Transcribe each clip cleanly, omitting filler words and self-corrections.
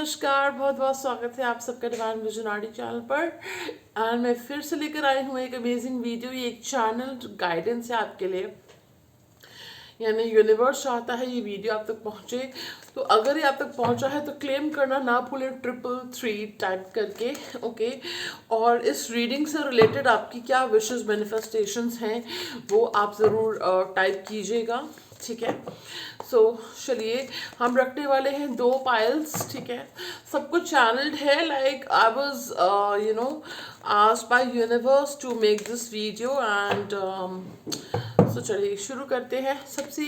नमस्कार, बहुत बहुत स्वागत है आप सबका डिवाइन विजनरी चैनल पर। एंड मैं फिर से लेकर आई हूँ एक अमेजिंग वीडियो। ये एक चैनल गाइडेंस है आपके लिए, यानी यूनिवर्स चाहता है ये वीडियो आप तक पहुँचे। तो अगर ये आप तक पहुँचा है तो क्लेम करना ना भूलें 333 टाइप करके, ओके। और इस रीडिंग से रिलेटेड आपकी क्या विशेस मैनिफेस्टेशंस हैं वो आप ज़रूर टाइप कीजिएगा, ठीक है। सो चलिए हम रखने वाले हैं 2 पाइल्स, ठीक है। सब कुछ चैनल्ड है, like I was asked by universe to make this video and तो चलिए शुरू करते हैं। सबसे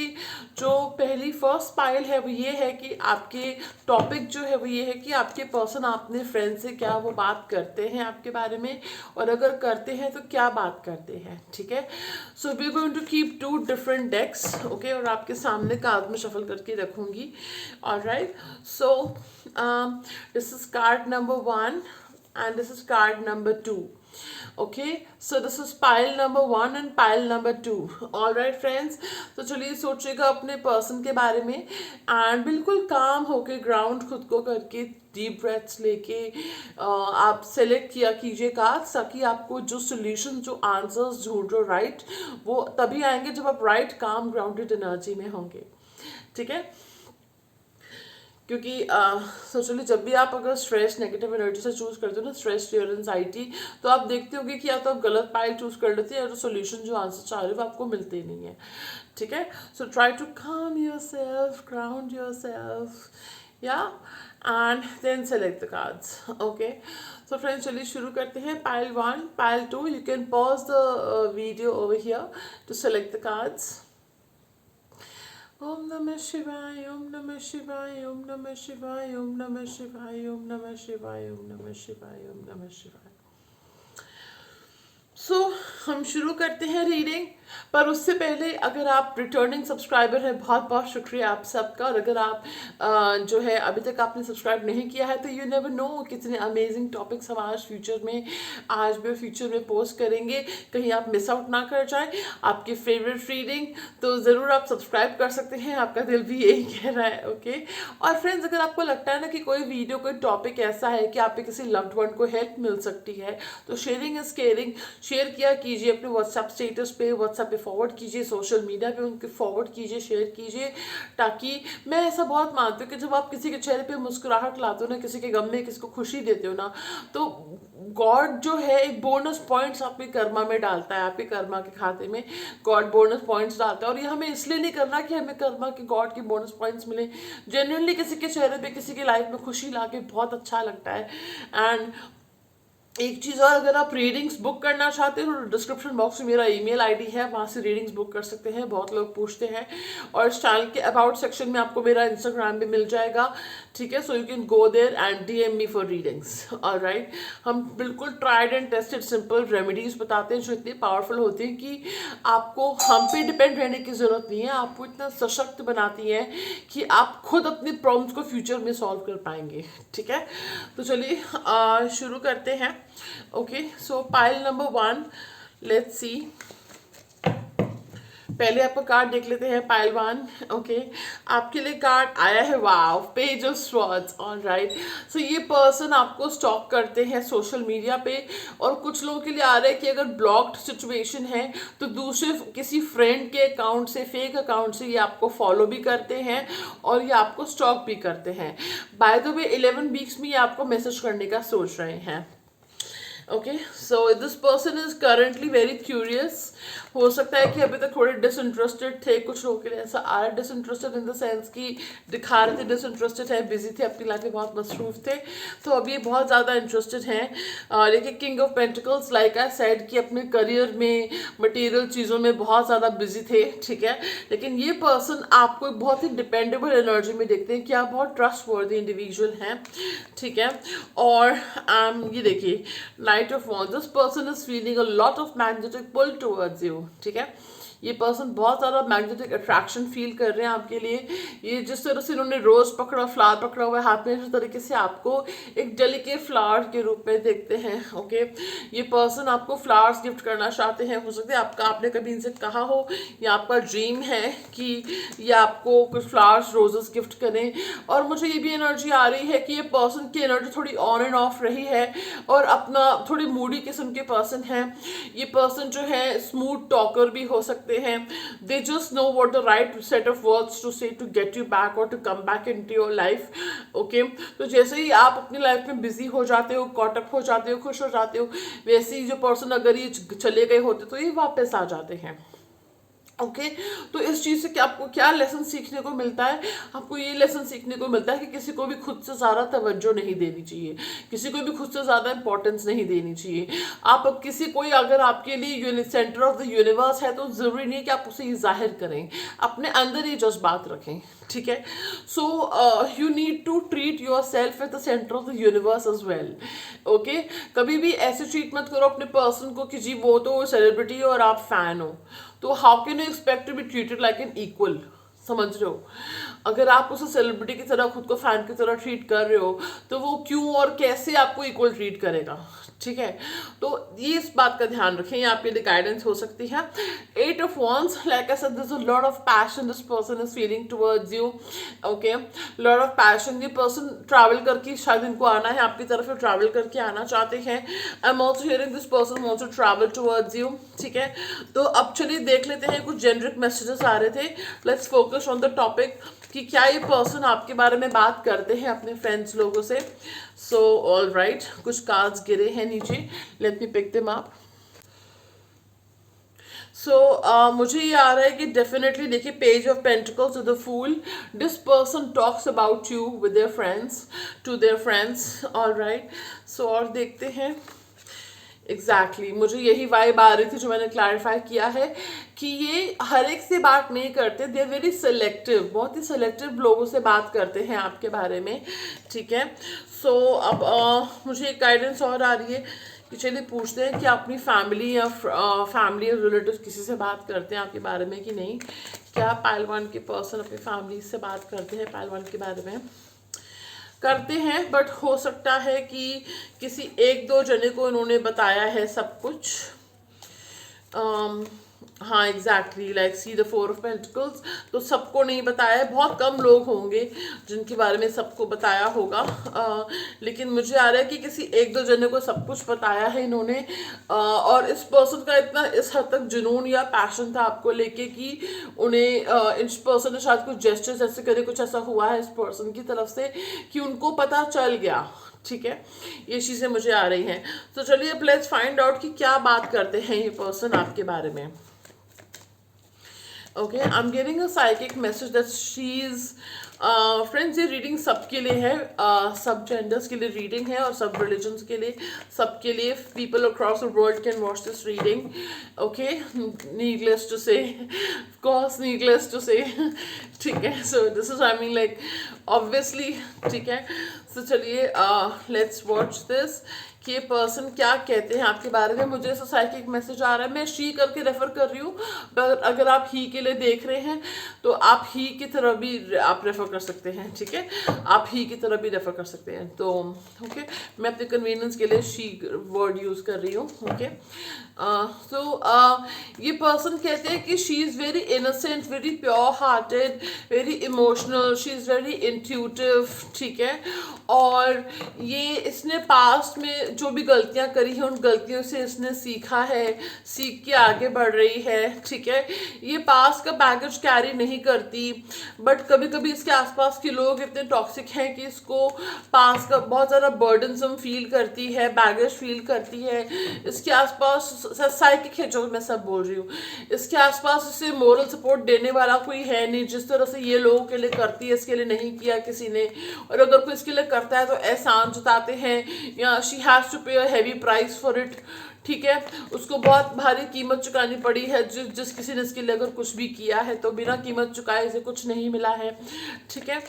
जो पहली फर्स्ट पाइल है वो ये है कि आपके टॉपिक जो है वो ये है कि आपके पर्सन अपने फ्रेंड से क्या वो बात करते हैं आपके बारे में, और अगर करते हैं तो क्या बात करते हैं, ठीक है। So we are going to keep 2 different decks, okay. और आपके सामने कार्ड में शफल करके रखूंगी, alright. So this is card number 1 and this is card number 2. Okay, so this is pile number 1 and pile number 2. All right friends, तो चलिए सोचिएगा अपने पर्सन के बारे में एंड बिल्कुल काम होके ग्राउंड खुद को करके डीप ब्रेथ्स लेके आप सेलेक्ट किया कीजिए कार्ड्स, ताकि आपको जो सोल्यूशन जो आंसर्स ढूंढ रहे हो राइट वो तभी आएंगे जब आप राइट काम ग्राउंडेड एनर्जी में होंगे, ठीक है। क्योंकि सोचो जब भी आप अगर स्ट्रेस नेगेटिव एनर्जी से चूज करते हो ना, स्ट्रेस फियर एंजाइटी, तो आप देखते होगे कि या तो आप गलत पाइल चूज कर लेते हैं या तो सोल्यूशन जो आंसर चाह रहे हो वो आपको मिलते ही नहीं है, ठीक है। So try to calm yourself, ground yourself, या and then select the cards, okay. So friends चलिए शुरू करते हैं। Pile 1, pile 2, you can pause the video over here to select the cards. Om नमः शिवाय, ओम नमः शिवाय, ओम नमः शिवाय, ओम नमः शिवाय, ओम नमः शिवाय, ओम नमः शिवाय, ओम नमः शिवाय। सो हम शुरू करते हैं रीडिंग, पर उससे पहले अगर आप रिटर्निंग सब्सक्राइबर हैं बहुत बहुत शुक्रिया आप सबका। और अगर आप जो है अभी तक आपने सब्सक्राइब नहीं किया है तो यू नेवर नो कितने अमेजिंग टॉपिक्स हम आज फ्यूचर में फ्यूचर में पोस्ट करेंगे, कहीं आप मिस आउट ना कर जाए आपकी फेवरेट रीडिंग। तो ज़रूर आप सब्सक्राइब कर सकते हैं, आपका दिल भी यही कह रहा है, ओके। और फ्रेंड्स अगर आपको लगता है ना कि कोई वीडियो कोई टॉपिक ऐसा है कि आप पे किसी लव्ड वन को हेल्प मिल सकती है तो शेयरिंग इज केयरिंग, शेयर किया कीजिए अपने व्हाट्सएप स्टेटस पे, व्हाट्सएप पे फॉरवर्ड कीजिए, सोशल मीडिया पे उनके फॉरवर्ड कीजिए, शेयर कीजिए, ताकि मैं ऐसा बहुत मानती हूँ कि जब आप किसी के चेहरे पे मुस्कुराहट लाते हो ना, किसी के गम में किसी को खुशी देते हो ना, तो गॉड जो है एक बोनस पॉइंट्स आपके कर्मा में डालता है, आपके कर्मा के खाते में गॉड बोनस पॉइंट्स डालता है। और ये हमें इसलिए नहीं करना कि हमें कर्मा के गॉड के बोनस पॉइंट्स मिले, जेन्युइनली किसी के चेहरे पे किसी की लाइफ में खुशी लाके बहुत अच्छा लगता है। एंड एक चीज़ और, अगर आप रीडिंग्स बुक करना चाहते हो तो डिस्क्रिप्शन बॉक्स में मेरा ईमेल आईडी है, वहाँ से रीडिंग्स बुक कर सकते हैं, बहुत लोग पूछते हैं। और इस चैनल के अबाउट सेक्शन में आपको मेरा इंस्टाग्राम भी मिल जाएगा, ठीक है। So you can go there and DM me for readings, alright. हम बिल्कुल tried and tested simple remedies बताते हैं जो इतनी पावरफुल होती हैं कि आपको हम पे डिपेंड रहने की ज़रूरत नहीं है, आपको इतना सशक्त बनाती हैं कि आप खुद अपनी प्रॉब्लम्स को फ्यूचर में सॉल्व कर पाएंगे, ठीक है। तो चलिए शुरू करते हैं, okay. So pile number 1, let's see. पहले आपका कार्ड देख लेते हैं, पाइल 1, ओके। आपके लिए कार्ड आया है, वाव, पेज ऑफ स्वॉर्ड्स, ऑलराइट। सो ये पर्सन आपको स्टॉक करते हैं सोशल मीडिया पे, और कुछ लोगों के लिए आ रहा है कि अगर ब्लॉक्ड सिचुएशन है तो दूसरे किसी फ्रेंड के अकाउंट से, फेक अकाउंट से ये आपको फॉलो भी करते हैं और ये आपको स्टॉक भी करते हैं। बाय द वे 11 वीक्स में ये आपको मैसेज करने का सोच रहे हैं, okay. So this person is currently very curious. हो सकता है कि अभी तक थोड़े डिसइंटरेस्टेड थे, कुछ लोगों के लिए ऐसा आ रहा है डिसइंटरेस्टेड इन द सेंस कि दिखा रहे थे डिसइंटरेस्टेड है, बिजी थे, अपनी लाइफ में बहुत मसरूफ थे। तो अभी ये बहुत ज़्यादा इंटरेस्टेड हैं, लेकिन king of pentacles like I said कि अपने करियर में, मटेरियल चीज़ों में बहुत ज़्यादा बिजी थे, ठीक है। लेकिन ये पर्सन आपको बहुत ही डिपेंडेबल एनर्जी में देखते हैं कि आप बहुत ट्रस्ट वर्दी इंडिविजुअल हैं, ठीक है। और ये देखिए Knight of Wands, this person is feeling a lot of magnetic pull towards you, ठीक है। ये पर्सन बहुत ज़्यादा मैग्नेटिक अट्रैक्शन फील कर रहे हैं आपके लिए। ये जिस तरह से इन्होंने रोज़ पकड़ा, फ्लावर पकड़ा हुआ है हाथ में, इस तरीके से आपको एक डेलिकेट फ्लावर के रूप में देखते हैं। ओके, ये पर्सन आपको फ्लावर्स गिफ्ट करना चाहते हैं। हो सकता है आपने कभी इनसे कहा हो, या आपका ड्रीम है कि ये आपको कुछ फ्लावर्स, रोजेस गिफ्ट करें। और मुझे ये भी एनर्जी आ रही है कि ये पर्सन की एनर्जी थोड़ी ऑन एंड ऑफ रही है और अपना थोड़ी मूडी किस्म के पर्सन है। ये पर्सन जो है स्मूथ टॉकर भी हो सकते हैं। They just know what the right set of words to say to get you back और to come back into your life. Okay, तो जैसे ही आप अपनी लाइफ में बिजी हो जाते हो, कॉट अप हो जाते हो, खुश हो जाते हो, वैसे ही जो पर्सन अगर ये चले गए होते तो ये वापस आ जाते हैं। ओके, तो इस चीज़ से आपको क्या लेसन सीखने को मिलता है? आपको ये लेसन सीखने को मिलता है कि किसी को भी खुद से ज़्यादा तवज्जो नहीं देनी चाहिए, किसी को भी खुद से ज़्यादा इंपॉर्टेंस नहीं देनी चाहिए। आप अब कोई अगर आपके लिए सेंटर ऑफ द यूनिवर्स है तो ज़रूरी नहीं कि आप उसे जाहिर करें, अपने अंदर ये जज्बात रखें, ठीक है। So you need to treat yourself at the centre of the universe as well. Okay, कभी भी ऐसे ट्रीट मत करो अपने पर्सन को कि जी वो तो सेलिब्रिटी है और आप फैन हो, तो how can you expect to be treated like an equal? समझ रहे हो? अगर आप उसे सेलिब्रिटी की तरह, खुद को फैन की तरह ट्रीट कर रहे हो, तो वो क्यों और कैसे आपको इक्वल ट्रीट करेगा? ठीक है, तो ये इस बात का ध्यान रखें, ये आपके लिए गाइडेंस हो सकती है। 8 of Wands, like I said, there's a lot of passion this person is feeling towards you. Okay, lot of passion. ये पर्सन ट्रैवल करके शायद इनको आना है आपकी तरफ, ट्रैवल करके आना चाहते हैं। I am also hearing this person wants to travel towards you. ठीक है, तो अब चलिए देख लेते हैं, कुछ जेनरिक मैसेजेस आ रहे थे। Let's focus on the topic कि क्या ये पर्सन आपके बारे में बात करते हैं अपने फ्रेंड्स लोगों से। सो ऑल राइट, कुछ कार्ड्स गिरे हैं नीचे, let me pick them up. So मुझे ये आ रहा है कि डेफिनेटली देखिए, page of pentacles, the fool, this person talks about you with their friends, to their friends. All right, so और देखते हैं। एग्जैक्टली मुझे यही वाइब आ रही थी जो मैंने क्लैरिफाई किया है कि ये हर एक से बात नहीं करते, दे आर वेरी सेलेक्टिव, बहुत ही सेलेक्टिव लोगों से बात करते हैं आपके बारे में। ठीक है, सो अब मुझे एक गाइडेंस और आ रही है कि चलिए पूछते हैं कि अपनी फैमिली या रिलेटिव किसी से बात करते हैं आपके बारे में कि नहीं। क्या पाइल वन के पर्सन अपनी फैमिली से बात करते हैं पाइल वन के बारे में? करते हैं, बट हो सकता है कि किसी एक दो जने को इन्होंने बताया है सब कुछ। हाँ exactly, like see the 4 of Pentacles, तो सबको नहीं बताया है, बहुत कम लोग होंगे जिनके बारे में सबको बताया होगा। लेकिन मुझे आ रहा है कि किसी एक दो जने को सब कुछ बताया है इन्होंने। और इस पर्सन का इतना इस हद तक जुनून या पैशन था आपको लेके कि उन्हें इस पर्सन ने शायद कुछ जेस्चर्स ऐसे करे, कुछ ऐसा हुआ है इस पर्सन की तरफ से कि उनको पता चल गया। ठीक है, ये चीज़ें मुझे आ रही हैं। तो चलिए अब लेट्स फाइंड आउट कि क्या बात करते हैं ये पर्सन आपके बारे में। Okay, I am getting a psychic message that she is friends, ये रीडिंग सबके लिए है, सब जेंडर्स के लिए रीडिंग है और सब रिलीजन्स के लिए, सबके लिए। People across the world can watch this reading. Okay, needless to say, of course needless to say, ठीक है। So this is I mean like obviously, ठीक है। तो चलिए लेट्स वॉच दिस कि ये पर्सन क्या कहते हैं आपके बारे में। मुझे ऐसा साइकिक मैसेज आ रहा है, मैं शी करके रेफर कर रही हूँ, पर अगर आप ही के लिए देख रहे हैं तो आप ही की तरह भी आप रेफर कर सकते हैं। ठीक है, आप ही की तरह भी रेफर कर सकते हैं। तो ओके, मैं अपने कन्वीनियंस के लिए शी वर्ड यूज़ कर रही हूँ। ओके, ये पर्सन कहते हैं कि she is very innocent, very pure hearted, very emotional, she is very intuitive. ठीक है, और ये इसने पास्ट में जो भी गलतियां करी हैं उन गलतियों से इसने सीखा है, सीख के आगे बढ़ रही है। ठीक है, ये पास्ट का बैगेज कैरी नहीं करती, बट कभी कभी इसके आसपास के लोग इतने टॉक्सिक हैं कि इसको पास्ट का बहुत ज़्यादा बर्डनसम फील करती है, बैगेज फील करती है। इसके आसपास साइकिक है जो मैं सब बोल रही हूँ, इसके आसपास इसे मोरल सपोर्ट देने वाला कोई है नहीं। जिस तरह से ये लोगों के लिए करती है, इसके लिए नहीं किया किसी ने, और अगर कोई इसके लिए करता है तो एहसान जताते हैं या शी हैज़ टू पे a heavy price for it. ठीक है, उसको बहुत भारी कीमत चुकानी पड़ी है। जिस किसी ने इसके लिए अगर कुछ भी किया है तो बिना कीमत चुकाए इसे कुछ नहीं मिला है। ठीक है,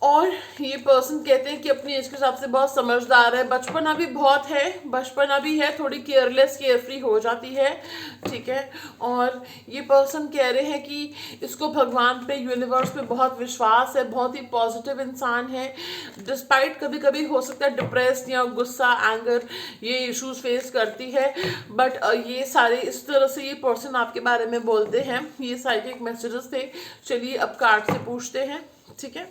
और ये पर्सन कहते हैं कि अपनी एज के हिसाब से बहुत समझदार है, बचपना भी बहुत है, बचपना भी है, थोड़ी केयरलेस केयरफ्री हो जाती है, ठीक है। और ये पर्सन कह रहे हैं कि इसको भगवान पे, यूनिवर्स पे बहुत विश्वास है, बहुत ही पॉजिटिव इंसान है, डिस्पाइट कभी कभी हो सकता है डिप्रेस्ड या गुस्सा, एंगर, ये इश्यूज फेस करती है, बट ये सारे इस तरह से ये पर्सन आपके बारे में बोलते हैं। ये साइकिक मैसेजेस थे। चलिए अब कार्ड से पूछते हैं, ठीक है।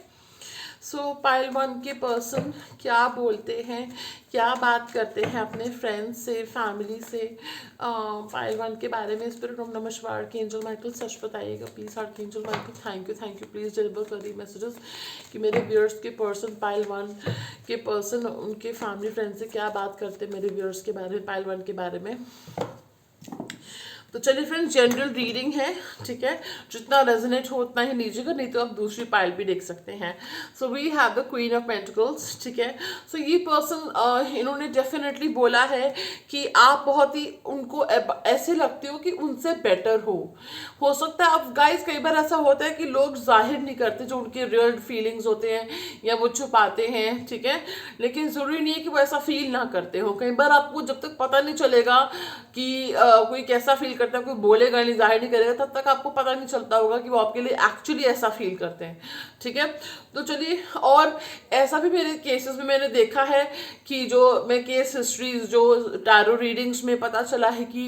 सो पाइल 1 के पर्सन क्या बोलते हैं, क्या बात करते हैं अपने फ्रेंड्स से, फैमिली से, पाइल 1 के बारे में। स्पिरिट ऑफ नमस्कार, आर्कएंजल माइकल सच बताइएगा please. Archangel Michael thank you please deliver करिए मैसेजेस कि मेरे व्यूअर्स के पर्सन, पाइल 1 के पर्सन, उनके फैमिली फ्रेंड से क्या बात करते हैं मेरे व्यूअर्स के बारे में, पाइल 1 के बारे में। तो चलिए फ्रेंड्स, जनरल रीडिंग है, ठीक है, जितना रेजोनेट हो उतना ही लीजिएगा, नहीं तो आप दूसरी पाइल भी देख सकते हैं। So we have the queen of pentacles, ठीक है। सो ये पर्सन, इन्होंने डेफिनेटली बोला है कि आप बहुत ही उनको ऐसे लगते हो कि उनसे बेटर हो सकता है। अब गाइस कई बार ऐसा होता है कि लोग जाहिर नहीं करते जो उनके रियल फीलिंग्स होते हैं, या वो छुपाते हैं, ठीक है, लेकिन ज़रूरी नहीं है कि वो ऐसा फील ना करते हो। कई बार आपको जब तक पता नहीं चलेगा कि कोई कैसा फील करता है, कोई बोलेगा नहीं, जाहिर नहीं करेगा, तब तक आपको पता नहीं चलता होगा कि वो आपके लिए एक्चुअली ऐसा फील करते हैं, ठीक है। तो चलिए, और ऐसा भी मेरे केसेस में मैंने देखा है कि जो मैं केस हिस्ट्रीज, जो टैरो रीडिंग्स में पता चला है कि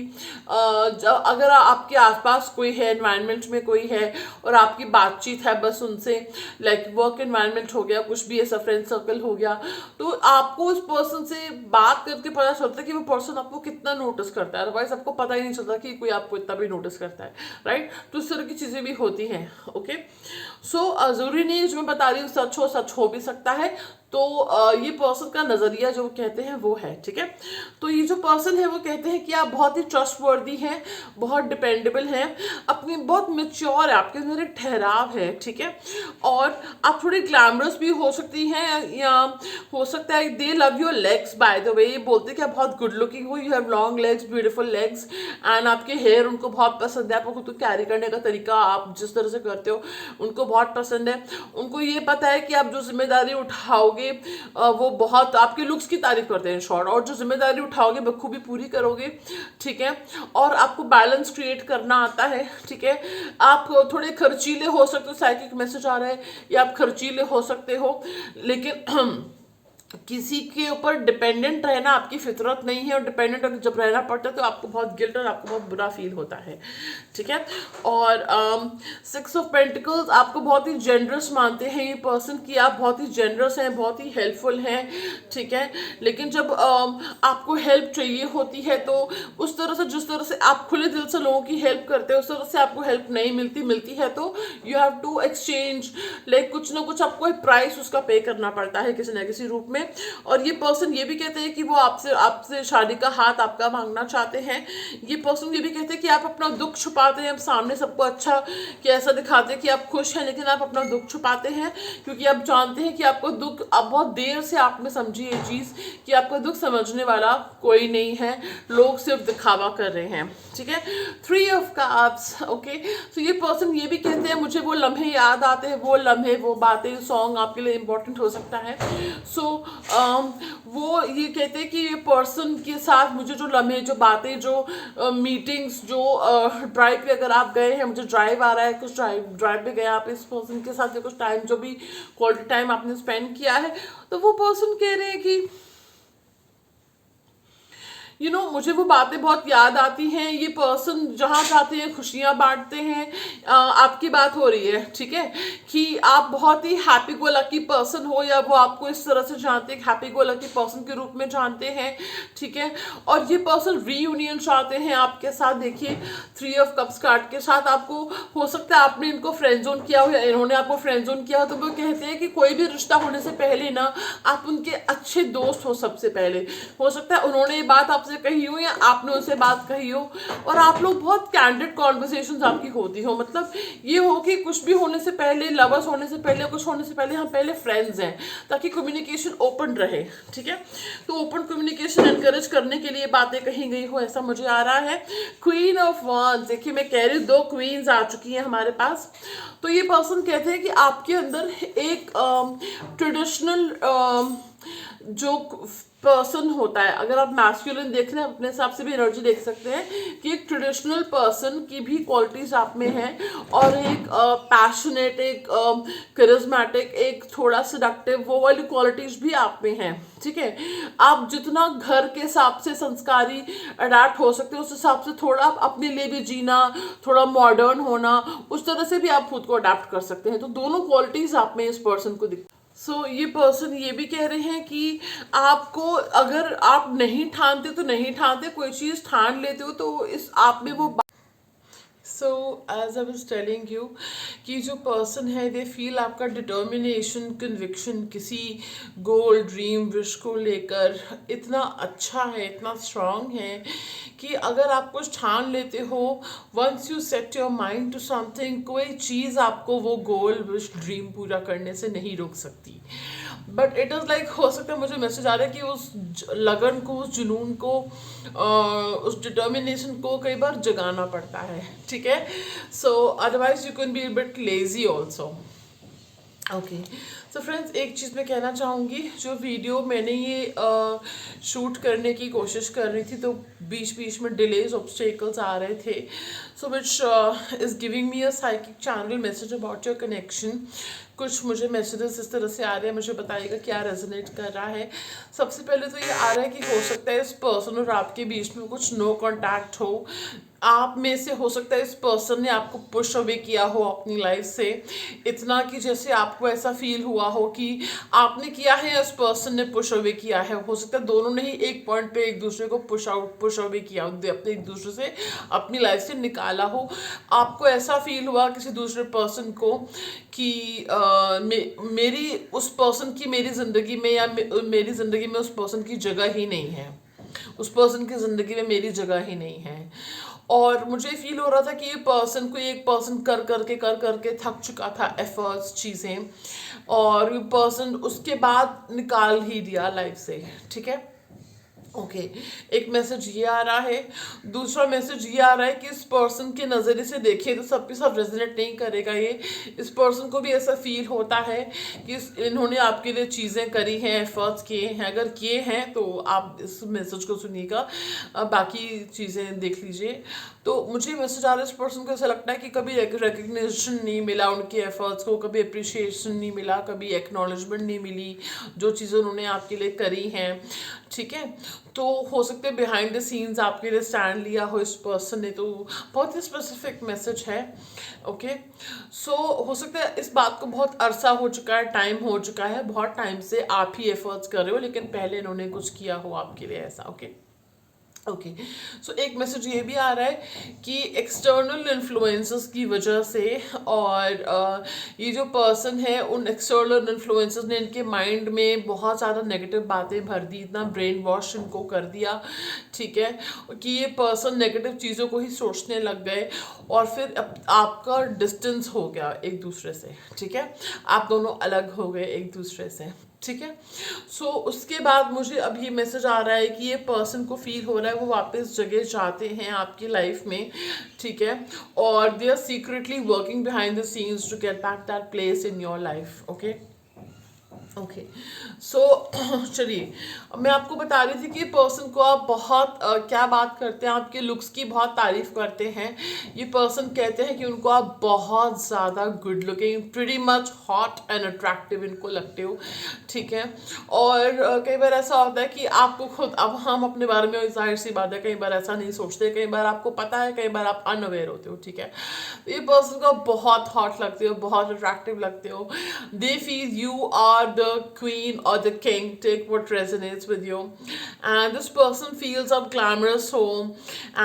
अगर आपके आसपास कोई है, एनवायरनमेंट में कोई है और आपकी बातचीत है बस उनसे, लाइक वर्क एनवायरनमेंट हो गया, कुछ भी ऐसा फ्रेंड सर्कल हो गया, तो आपको उस पर्सन से बात करके पता चलता है कि वो पर्सन आपको कितना नोटिस करता है, अदरवाइज आपको पता ही नहीं चलता कि कोई आपको इतना भी नोटिस करता है, राइट। तो इस तरह की चीज़ें भी होती हैं, ओके। सो ज़रूरी नहीं है जो मैं बता रही हूँ सच हो भी सकता है। तो ये पर्सन का नज़रिया जो कहते हैं वो है, ठीक है। तो ये जो पर्सन है वो कहते हैं कि आप बहुत ही ट्रस्टवर्दी हैं, बहुत डिपेंडेबल हैं, अपनी बहुत मेच्योर है, आपके अंदर एक ठहराव है, ठीक है। और आप थोड़ी ग्लैमरस भी हो सकती हैं, या हो सकता है दे love your legs, bye the वे। ये बोलते हैं कि आप बहुत गुड लुकिंग हो, you have long legs, beautiful legs, and आपके हेयर उनको बहुत पसंद है, आपको खुद को कैरी करने का तरीका, आप जिस तरह से करते हो उनको बहुत पसंद है। उनको ये पता है कि आप जो जिम्मेदारी उठाओगे वो बहुत, आपके लुक्स की तारीफ करते हैं शॉर्ट, और जो जिम्मेदारी उठाओगे बखूबी पूरी करोगे, ठीक है। और आपको बैलेंस क्रिएट करना आता है, ठीक है। आप थोड़े खर्चीले हो सकते हो, साइकिक मैसेज आ रहा है, या आप खर्चीले हो सकते हो, लेकिन किसी के ऊपर डिपेंडेंट रहना आपकी फितरत नहीं है, और डिपेंडेंट जब रहना पड़ता है तो आपको बहुत गिल्ट और आपको बहुत बुरा फील होता है, ठीक है। और 6 ऑफ पेंटिकल्स, आपको बहुत ही जेनरस मानते हैं ये पर्सन, कि आप बहुत ही जेनरस हैं, बहुत ही हेल्पफुल हैं, ठीक है। लेकिन जब आपको हेल्प चाहिए होती है तो उस तरह से, जिस तरह से आप खुले दिल से लोगों की हेल्प करते हो, उस तरह से आपको हेल्प नहीं मिलती है तो you have to exchange, like कुछ ना कुछ आपको एक प्राइस उसका पे करना पड़ता है किसी न किसी रूप में। और ये पर्सन ये भी कहते हैं कि वो आपसे शादी का हाथ आपका मांगना चाहते हैं। ये पर्सन ये भी कहते हैं कि आप अपना दुख छुपाते हैं, आप सामने सबको अच्छा कि ऐसा दिखाते हैं कि आप खुश हैं, लेकिन आप अपना दुख छुपाते हैं, क्योंकि आप जानते हैं कि आपको दुख, अब बहुत देर से आपने समझी ये चीज़ कि आपका दुख समझने वाला कोई नहीं है, लोग सिर्फ दिखावा कर रहे हैं, ठीक है। 3 ऑफ कप्स, ओके। तो ये पर्सन ये भी कहते हैं मुझे वो लम्हे याद आते हैं, वो लम्हे, वो बातें, सॉन्ग आपके लिए इंपॉर्टेंट हो सकता है। सो वो ये कहते हैं कि ये पर्सन के साथ मुझे जो लम्हे, जो बातें, जो मीटिंग्स, जो ड्राइव पे अगर आप गए हैं, मुझे ड्राइव आ रहा है, कुछ ड्राइव पे गए आप इस पर्सन के साथ, कुछ टाइम जो भी क्वालिटी टाइम आपने स्पेंड किया है, तो वो पर्सन कह रहे हैं कि मुझे वो बातें बहुत याद आती हैं। ये पर्सन जहाँ जाते हैं खुशियाँ बांटते हैं। आपकी बात हो रही है, ठीक है, कि आप बहुत ही हैप्पी गो लकी पर्सन हो, या वो आपको इस तरह से जानते हैं, हैप्पी गो लकी पर्सन के रूप में जानते हैं, ठीक है। और ये पर्सन रीयूनियन चाहते हैं आपके साथ। देखिए 3 ऑफ कप्स कार्ड के साथ आपको हो सकता है आपने इनको फ्रेंड जोन किया हो, या इन्होंने आपको फ्रेंड जोन किया हो, तो वो कहते हैं कि कोई भी रिश्ता होने से पहले ना आप उनके अच्छे दोस्त हो। सबसे पहले हो सकता है उन्होंने ये बात आपसे कही हो या आपने उनसे बात कही हो, और आप लोग बहुत कैंडिड कॉन्वर्सेशन आपकी होती हो, मतलब ये हो कि कुछ भी होने से पहले, लवर्स होने से पहले, कुछ होने से पहले हम पहले फ्रेंड्स हैं, ताकि कम्युनिकेशन ओपन रहे, ठीक है। तो ओपन कम्युनिकेशन एनकरेज करने के लिए बातें कही गई हो, ऐसा मुझे आ रहा है। क्वीन ऑफ वांड्स, देखिए मैं कह रही हूँ 2 क्वींस आ चुकी हैं हमारे पास। तो ये पर्सन कहते हैं कि आपके अंदर एक ट्रेडिशनल जो पर्सन होता है, अगर आप मैस्कुलिन देख रहे हैं अपने हिसाब से भी एनर्जी देख सकते हैं कि एक ट्रेडिशनल पर्सन की भी क्वालिटीज आप में हैं, और एक पैशनेट, एक करिज्मेटिक, एक थोड़ा सेडक्टिव, वो वाली क्वालिटीज भी आप में हैं, ठीक है। आप जितना घर के हिसाब से संस्कारी अडेप्ट हो सकते हैं, उस हिसाब से थोड़ा आप अपने लिए भी जीना, थोड़ा मॉडर्न होना, उस तरह से भी आप खुद को अडेप्ट कर सकते हैं। तो दोनों क्वालिटीज आप में इस पर्सन को दिख। ये पर्सन ये भी कह रहे हैं कि आपको, अगर आप नहीं ठानते तो नहीं ठानते, कोई चीज़ ठान लेते हो तो इस आप में वो। So as I was telling you कि जो पर्सन है, दे फील आपका डिटर्मिनेशन, कन्विक्शन किसी गोल, ड्रीम, विश को लेकर इतना अच्छा है, इतना स्ट्रांग है कि अगर आप कुछ ठान लेते हो, once you set your mind to something, कोई चीज़ आपको वो गोल, विश, ड्रीम पूरा करने से नहीं रोक सकती। बट इट इज़ लाइक, हो सकता है मुझे मैसेज आ रहा है कि उस लगन को, उस जुनून को, उस डिटर्मिनेशन को कई बार जगाना पड़ता है, ठीक है। सो otherwise you can be bit lazy also. Okay, so friends, एक चीज़ मैं कहना चाहूँगी, जो वीडियो मैंने ये शूट करने की कोशिश कर रही थी, तो बीच बीच में डिलेज, ऑब्स्टेकल्स आ रहे थे, so which is giving me a psychic channel message about your connection. कुछ मुझे मैसेजेस इस तरह से आ रहे हैं, मुझे बताइएगा क्या रेजोनेट कर रहा है। सबसे पहले तो ये आ रहा है कि हो सकता है इस पर्सन और आपके बीच में कुछ नो कॉन्टैक्ट हो। आप में से हो सकता है इस पर्सन ने आपको पुश अवे किया हो अपनी लाइफ से, इतना कि जैसे आपको ऐसा फील हुआ हो कि आपने किया है, इस पर्सन ने पुश अवे किया है। हो सकता है दोनों ने ही एक पॉइंट पे एक दूसरे को पुश अवे किया, अपने एक दूसरे से अपनी लाइफ से निकाला हो। आपको ऐसा फील हुआ किसी दूसरे पर्सन को कि मेरी उस पर्सन की मेरी ज़िंदगी में, या मेरी ज़िंदगी में उस पर्सन की जगह ही नहीं है, उस पर्सन की ज़िंदगी में मेरी जगह ही नहीं है। और मुझे फील हो रहा था कि ये पर्सन को, एक पर्सन कर करके थक चुका था एफर्ट्स, चीज़ें, और ये पर्सन उसके बाद निकाल ही दिया लाइफ से, ठीक है। ओके, एक मैसेज ये आ रहा है। दूसरा मैसेज ये आ रहा है कि इस पर्सन के नज़रिए से देखें तो सबके साथ रेजोनेट नहीं करेगा ये। इस पर्सन को भी ऐसा फील होता है कि इन्होंने आपके लिए चीज़ें करी हैं, एफर्ट्स किए हैं। अगर किए हैं तो आप इस मैसेज को सुनिएगा, बाकी चीज़ें देख लीजिए। तो मुझे मैसेज आ रहा है, इस पर्सन को ऐसा लगता है कि कभी रिकग्निशन नहीं मिला उनके एफर्ट्स को, कभी अप्रिशिएशन नहीं मिला, कभी एक्नॉलेजमेंट नहीं मिली जो चीज़ें उन्होंने आपके लिए करी हैं, ठीक है। तो हो सकते हैं बिहाइंड द सीन्स आपके लिए स्टैंड लिया हो इस पर्सन ने, तो बहुत ही स्पेसिफिक मैसेज है। ओके, सो हो सकता है इस बात को बहुत अरसा हो चुका है, टाइम हो चुका है, बहुत टाइम से आप ही एफर्ट्स कर रहे हो, लेकिन पहले इन्होंने कुछ किया हो आपके लिए ऐसा। ओके, सो एक मैसेज ये भी आ रहा है कि एक्सटर्नल इन्फ्लुएंसेस की वजह से, और ये जो पर्सन है, उन एक्सटर्नल इन्फ्लुएंसेस ने इनके माइंड में बहुत ज़्यादा नेगेटिव बातें भर दी, इतना ब्रेन वॉश इनको कर दिया, ठीक है, कि ये पर्सन नेगेटिव चीज़ों को ही सोचने लग गए, और फिर आपका डिस्टेंस हो गया एक दूसरे से, ठीक है। आप दोनों अलग हो गए एक दूसरे से, ठीक है। सो उसके बाद मुझे अभी मैसेज आ रहा है कि ये पर्सन को फील हो रहा है वो वापस जगह चाहते हैं आपकी लाइफ में, ठीक है, और they are secretly working behind the scenes to get back that place in your life. Okay, so चलिए, मैं आपको बता रही थी कि पर्सन को आप बहुत क्या बात करते हैं, आपके लुक्स की बहुत तारीफ करते हैं। ये पर्सन कहते हैं कि उनको आप बहुत ज़्यादा good looking, pretty much hot and attractive इनको लगते हो, ठीक है। और कई बार ऐसा होता है कि आपको खुद, अब हम अपने बारे में जाहिर सी बात है कई बार ऐसा नहीं सोचते, कई बार आपको पता है, कई बार आप अनअवेयर होते हो, ठीक है। ये पर्सन को बहुत हॉट लगते हो, बहुत अट्रैक्टिव लगते हो। They feel you are the the queen or the king, take what resonates with you. And this person feels a glamorous home,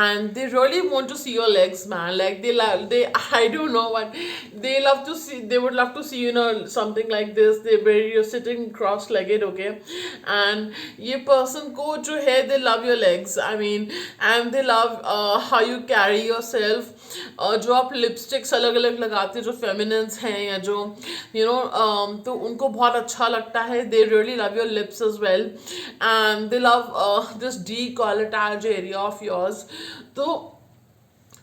and they really want to see your legs, man. Like they love, they I don't know what they love to see. They would love to see, you know, something like this. They where you're sitting cross-legged, okay, and ये person को जो है, they love your legs. I mean, and they love how you carry yourself. जो आप lipsticks अलग अलग लगाते हो, जो फेमिनिन्स हैं या जो यू नो तो उनको बहुत अच्छा लगता है. They really love your lips as well, and they love this decolletage area of yours. तो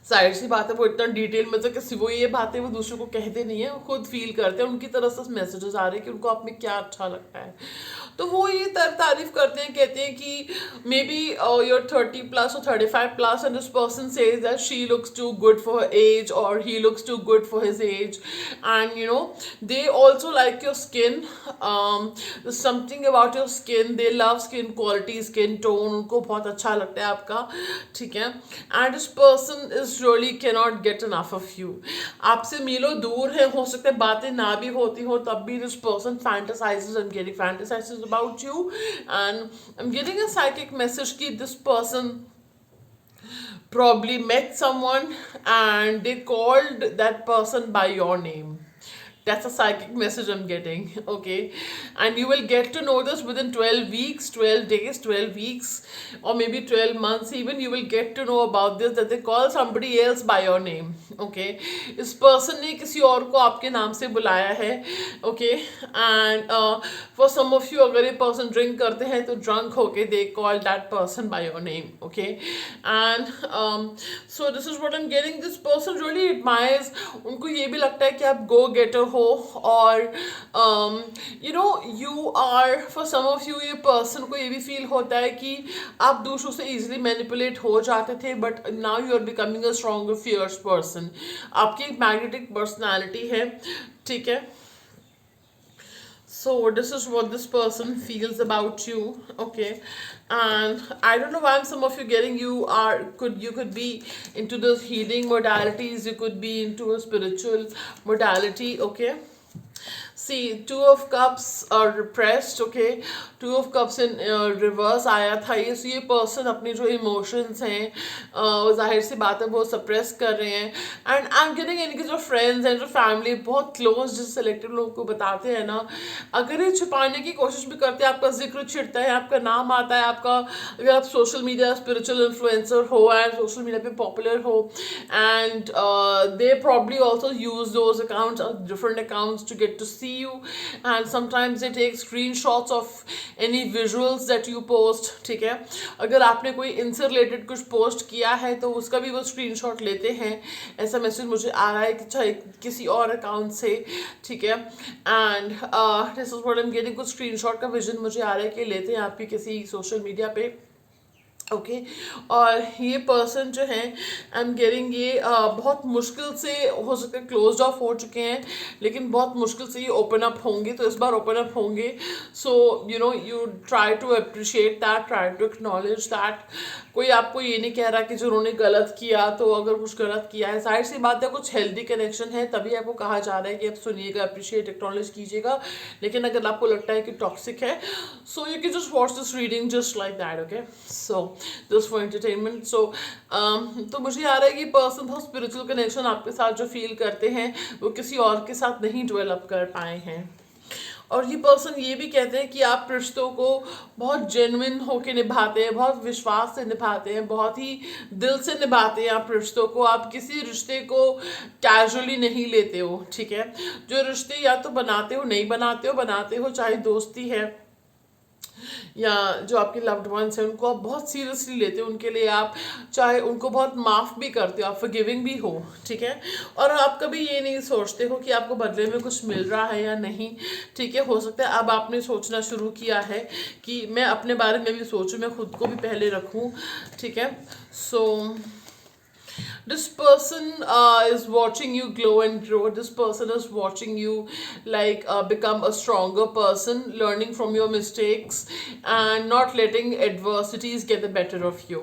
जाहिर सी बात है, वो इतना डिटेल में तो किसी वो ये बातें वो दूसरों को कहते नहीं है, खुद फील करते हैं. उनकी तरफ से मैसेजेस आ रहे हैं कि उनको आप में क्या अच्छा लगता है. तो वो ये तारीफ करते हैं, कहते हैं कि may be your 30+ or 35+, and this person says that she looks too good for her age or he looks too good for his age. And you know, they also like your skin. There's something about your skin. They love skin quality, skin tone. उनको बहुत अच्छा लगता है आपका, ठीक है. And this person is really cannot get enough of you. आपसे मीलों दूर है, हो सकता है बातें ना भी होती हो, तब भी this person fantasizes and getting fantasizes about you. And I'm getting a psychic message कि this person probably met someone and they called that person by your name. That's a psychic message I'm getting, okay? And you will get to know this within 12 weeks, 12 days, 12 weeks, or maybe 12 months even. You will get to know about this, that they call somebody else by your name, okay? इस person ने किसी और को आपके नाम से बुलाया है, okay? And for some of you, अगर ये person drink करते हैं तो drunk होके they call that person by your name, okay? And so this is what I'm getting. This person really admires, उनको ये भी लगता है कि आप go getter हो, और you know you are, for some of you, ये पर्सन को ये भी फील होता है कि आप दूसरों से इजीली मैनिपुलेट हो जाते थे, but now you are becoming a stronger fierce person. आपकी एक मैग्नेटिक पर्सनैलिटी है, ठीक है. So this is what this person feels about you, okay? And I don't know why some of you getting, you could be into those healing modalities, you could be into a spiritual modality, okay? See, 2 of Cups are repressed, okay? 2 of Cups in reverse आया था ये. So ये person अपनी जो emotions हैं, जाहिर सी बात है, वो suppress कर रहे हैं. And I'm getting इनके जो friends हैं, जो family बहुत close, जिस selected लोगों को बताते हैं ना, अगर ये छुपाने की कोशिश भी करते हैं, आपका जिक्र छिड़ता है, आपका नाम आता है, आपका, अगर आप सोशल मीडिया स्पिरिचुअल इन्फ्लुएंसर हो एंड सोशल मीडिया पे पॉपुलर हो, and they probably also use those accounts, different accounts, to get to see you. And sometimes they take screenshots of any visuals that you post, ठीक है. अगर आपने कोई इनसे related कुछ पोस्ट किया है तो उसका भी वो स्क्रीनशॉट लेते हैं. ऐसा मैसेज मुझे आ रहा है कि चाहे किसी और अकाउंट से, ठीक है. And this is what I am getting. कुछ स्क्रीनशॉट का विजन मुझे आ रहा है कि लेते हैं आपकी किसी सोशल मीडिया पे, ओके. और ये पर्सन जो है, आई एम गेटिंग, ये बहुत मुश्किल से हो सकता है क्लोज ऑफ हो चुके हैं, लेकिन बहुत मुश्किल से ये ओपन अप होंगे. तो इस बार ओपन अप होंगे. So you know, you try to appreciate that, try to acknowledge that. कोई आपको ये नहीं कह रहा कि जो उन्होंने गलत किया, तो अगर कुछ गलत किया है, जाहिर सी बात है कुछ हेल्दी कनेक्शन है, तभी आपको कहा जा रहा है कि आप सुनिएगा, अप्रिशिएट, एक्नॉलेज कीजिएगा. लेकिन अगर आपको लगता है कि टॉक्सिक है, so you can just watch this reading just like that, okay. So this for entertainment. So तो मुझे आ रहा है कि पर्सन बहुत स्पिरिचुअल कनेक्शन आपके साथ जो फील करते हैं, वो किसी और के साथ नहीं डेवलप कर पाए हैं. और ये पर्सन ये भी कहते हैं कि आप रिश्तों को बहुत जेन्युइन होके निभाते हैं, बहुत विश्वास से निभाते हैं, बहुत ही दिल से निभाते हैं आप रिश्तों को. आप किसी रिश्ते को कैजुअली नहीं लेते हो, ठीक है. जो रिश्ते या तो बनाते हो, नहीं बनाते हो, चाहे दोस्ती है या जो आपके लव्ड वंस हैं, उनको आप बहुत सीरियसली लेते हो. उनके लिए आप चाहे उनको बहुत माफ़ भी करते हो, आप फॉरगिविंग भी हो, ठीक है. और आप कभी ये नहीं सोचते हो कि आपको बदले में कुछ मिल रहा है या नहीं, ठीक है. हो सकता है अब आपने सोचना शुरू किया है कि मैं अपने बारे में भी सोचूं, मैं खुद को भी पहले रखूं, ठीक है. सो this person is watching you glow and grow. This person is watching you like become a stronger person, learning from your mistakes and not letting adversities get the better of you.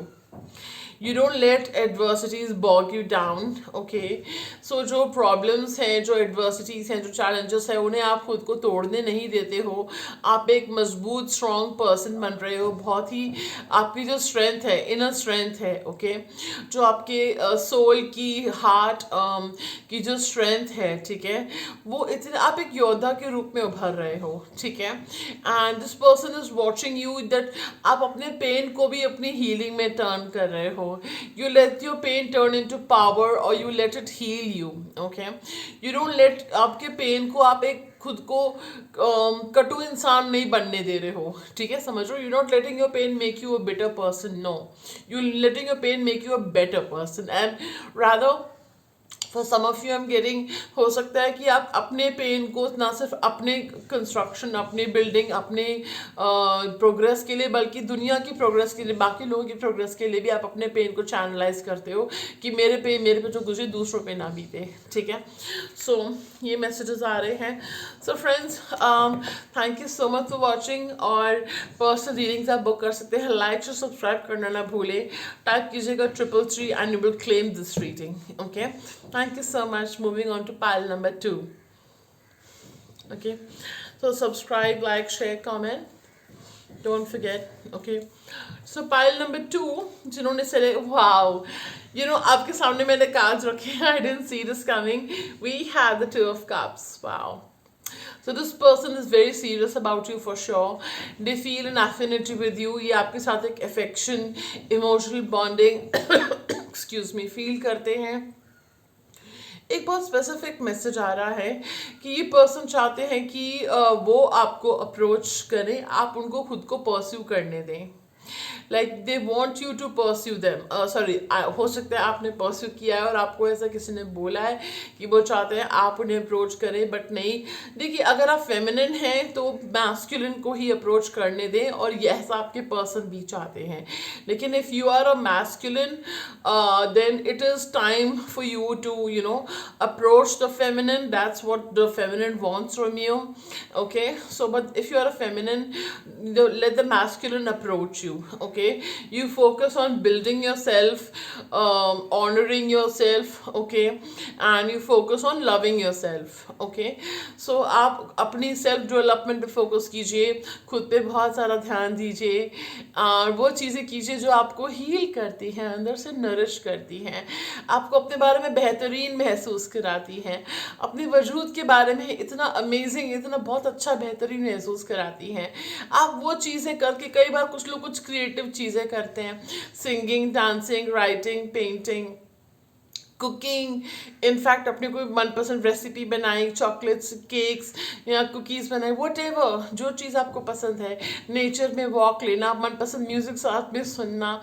You don't let adversities bog you down, okay. So जो problems हैं, जो adversities हैं, जो challenges हैं, उन्हें आप खुद को तोड़ने नहीं देते हो। आप एक मजबूत स्ट्रॉन्ग पर्सन बन रहे हो। बहुत ही आपकी जो स्ट्रेंथ है, इनर स्ट्रेंथ है, ओके, जो आपके सोल की, हार्ट की जो स्ट्रेंथ है, ठीक है, वो इतने आप एक योद्धा के रूप में उभर रहे हो, ठीक है। And this person is watching you that आप अपने पेन को भी अपनी हीलिंग में टर्न कर रहे हो। You let your pain turn into power और you let it heal you, okay. You don't let आपके पेन को आप एक खुद को कटु इंसान नहीं बनने दे रहे हो, ठीक है, समझ रहे हो। You not letting your pain make you a better person, no, you letting your pain make you a better person. And rather for some of you I am getting, हो सकता है कि आप अपने पेन को ना सिर्फ अपने कंस्ट्रक्शन, अपने बिल्डिंग, अपने प्रोग्रेस के लिए, बल्कि दुनिया की प्रोग्रेस के लिए, बाकी लोगों की प्रोग्रेस के लिए भी आप अपने पेन को चैनलाइज करते हो कि मेरे पे जो गुजरे दूसरों पे ना बीते, ठीक है। सो ये मैसेजेस आ रहे हैं। So friends, thank you so much for watching. और पर्सनल रीडिंग्स आप बुक कर सकते हैं। लाइक और सब्सक्राइब करना ना भूलें। टाइप कीजिएगा 333 and you will claim this reading, okay. Thank you so much. Moving on to pile number 2. Okay. So subscribe, like, share, comment. Don't forget. Okay. So pile number 2, जिन्होंने select, wow. You know, आपके सामने मैंने cards रखे हैं. I didn't see this coming. We have the 2 of cups. Wow. So this person is very serious about you for sure. They feel an affinity with you. ये आपके साथ एक affection, emotional bonding, excuse me, feel करते हैं। एक बहुत specific message आ रहा है कि ये पर्सन चाहते हैं कि वो आपको अप्रोच करें, आप उनको खुद को परस्यू करने दें। Like they want you to pursue them, sorry, हो सकता है आपने परस्यू किया है और आपको ऐसा किसी ने बोला है कि वो चाहते हैं आप उन्हें अप्रोच करें, बट नहीं। देखिए, अगर आप फेमिनिन हैं तो मैस्कुलिन को ही अप्रोच करने दें, और यह आपके पर्सन भी चाहते हैं। लेकिन if you are a masculine, then it is time for you to approach the feminine. That's what the feminine wants from you, okay. So but if you are a feminine, let the masculine approach you, okay. You focus on building yourself, honoring yourself, okay, and you focus on loving yourself, okay. So आप अपनी self development पे focus कीजिए, खुद पे बहुत सारा ध्यान दीजिए, और वो चीज़ें कीजिए जो आपको हील करती हैं, अंदर से नरिश करती हैं, आपको अपने बारे में बेहतरीन महसूस कराती हैं, अपने वजूद के बारे में इतना अमेजिंग, इतना बहुत अच्छा बेहतरीन महसूस कराती हैं। आप वो चीज़ें करके, कई बार कुछ लोग कुछ क्रिएटिव चीज़ें करते हैं, singing, dancing, writing, painting, cooking, in fact अपनी कोई मनपसंद रेसिपी बनाई, चॉकलेट्स, केक्स या कुकीज़ बनाई, वॉटेवर, जो चीज़ आपको पसंद है, नेचर में वॉक लेना, मनपसंद म्यूज़िक साथ में सुनना,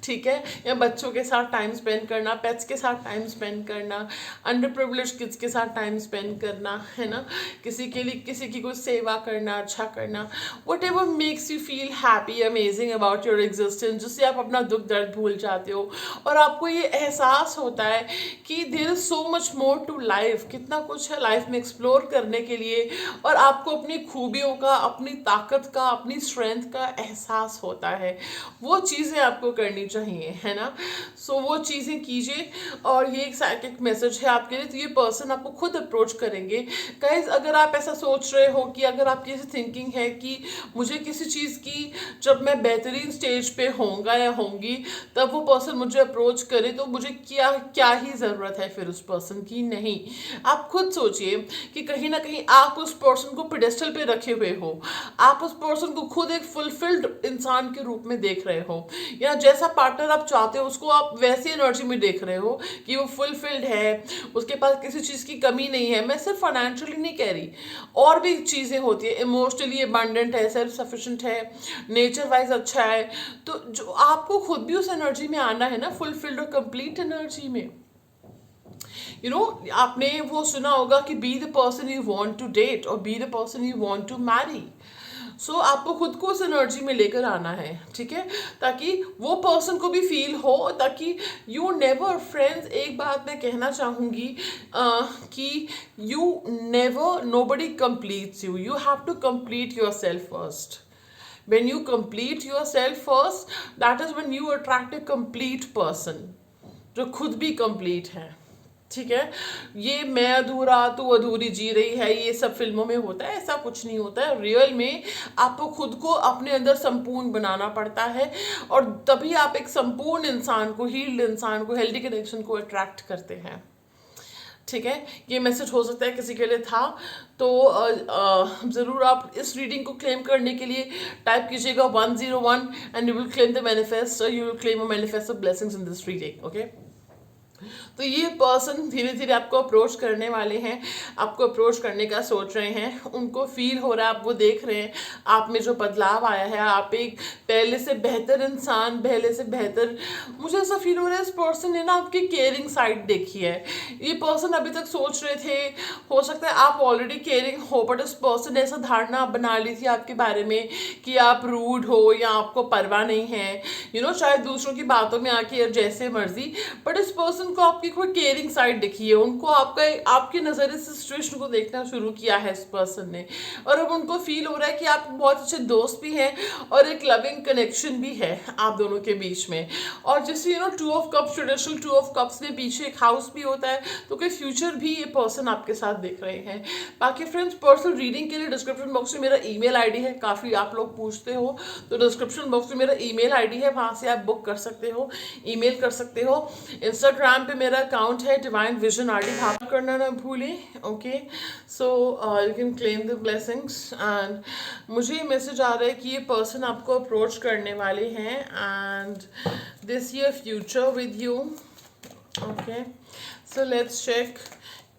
ठीक है, या बच्चों के साथ टाइम स्पेंड करना, पेट्स के साथ टाइम स्पेंड करना, अंडर प्रिविलेज किड्स के साथ टाइम स्पेंड करना, है ना, किसी के लिए किसी की कोई सेवा करना, अच्छा करना, whatever makes you feel happy, amazing about your existence, जिससे आप अपना दुख दर्द भूल जाते हो और आपको ये एहसास होता है कि there is so much more to life, कितना कुछ है लाइफ में एक्सप्लोर करने के लिए, और आपको अपनी खूबियों का, अपनी ताकत का, अपनी स्ट्रेंथ का एहसास होता है। वो चीज़ें आपको करनी चाहिए, है ना। सो वो चीज़ें कीजिए, और ये एक साइकिक मैसेज है आपके लिए। तो ये पर्सन आपको खुद अप्रोच करेंगे। गाइज, अगर आप ऐसा सोच रहे हो कि अगर आपकी ऐसी थिंकिंग है कि मुझे किसी चीज़ की, जब मैं बेहतरीन स्टेज पे होऊंगा या होंगी तब वो पर्सन मुझे अप्रोच करे, तो मुझे क्या क्या ही ज़रूरत है फिर उस पर्सन की। नहीं, आप खुद सोचिए कि कहीं ना कहीं आप उस पर्सन को पेडेस्टल पे रखे हुए हो, आप उस पर्सन को खुद एक फुलफिल्ड इंसान के रूप में देख रहे हो, या जैसा पार्टनर आप चाहते हो उसको आप वैसी एनर्जी में देख रहे हो कि वो फुलफिल्ड है, उसके पास किसी चीज़ की कमी नहीं है। मैं सिर्फ फाइनेंशियली नहीं कह रही, और भी चीज़ें होती है, इमोशनली अबंडेंट है, सेल्फ सफिशिएंट है, नेचर वाइज अच्छा है। तो जो आपको खुद भी उस एनर्जी में आना है ना, फुलफिल्ड और कंप्लीट एनर्जी में। आपने वो सुना होगा कि be the person you want to date और be the person you want to marry. So आपको खुद को उस एनर्जी में लेकर आना है, ठीक है, ताकि वो पर्सन को भी फील हो, ताकि यू नेवर, फ्रेंड्स, एक बात मैं कहना चाहूँगी कि you never, nobody completes you, you have to complete yourself first. When you complete yourself first, that is when you attract a complete person, जो खुद भी complete है। ठीक है, ये मैं अधूरा तू अधूरी जी रही है, ये सब फिल्मों में होता है, ऐसा कुछ नहीं होता है। रियल में आपको खुद को अपने अंदर संपूर्ण बनाना पड़ता है, और तभी आप एक संपूर्ण इंसान को, हील्ड इंसान को, हेल्दी कनेक्शन को अट्रैक्ट करते हैं। ठीक है, ये मैसेज हो सकता है किसी के लिए था, तो ज़रूर आप इस रीडिंग को क्लेम करने के लिए टाइप कीजिएगा 101 and you will claim the manifest, you will claim a manifest of blessings in this reading. Okay, तो ये पर्सन धीरे धीरे आपको अप्रोच करने वाले हैं, आपको अप्रोच करने का सोच रहे हैं, उनको फील हो रहा है, आप वो देख रहे हैं आप में जो बदलाव आया है, आप एक पहले से बेहतर इंसान, पहले से बेहतर, मुझे ऐसा फील हो रहा है इस पर्सन ने ना आपकी केयरिंग साइड देखी है। ये पर्सन अभी तक सोच रहे थे, हो सकता है आप ऑलरेडी केयरिंग हो, बट इस पर्सन ने ऐसा धारणा बना ली थी आपके बारे में कि आप रूड हो या आपको परवाह नहीं है, शायद दूसरों की बातों में आके जैसे मर्जी, बट इस पर्सन को आपकी कोई केयरिंग साइड दिखी है, उनको आपके नज़रिए से सिचुएशन को देखना शुरू किया है इस पर्सन ने, और अब उनको फील हो रहा है कि आप बहुत अच्छे दोस्त भी हैं और एक लविंग कनेक्शन भी है आप दोनों के बीच में। और जैसे two of cups, traditional two of cups में पीछे एक हाउस भी होता है, तो कोई फ्यूचर भी ये पर्सन आपके साथ देख रहे हैं। बाकी फ्रेंड्स, पर्सनल रीडिंग के लिए डिस्क्रिप्शन बॉक्स में मेरा ईमेल आईडी है, काफ़ी आप लोग पूछते हो, तो डिस्क्रिप्शन बॉक्स में मेरा ईमेल आईडी है, वहाँ से आप बुक कर सकते हो, ईमेल कर सकते हो। इंस्टाग्राम पे मेरा अकाउंट है डिवाइन विजन आरडी, फॉलो करना ना भूलें। Okay, so you can claim the blessings. And मुझे मैसेज आ रहा है कि ये पर्सन आपको अप्रोच करने वाले हैं and this year future with you. Okay, so let's check.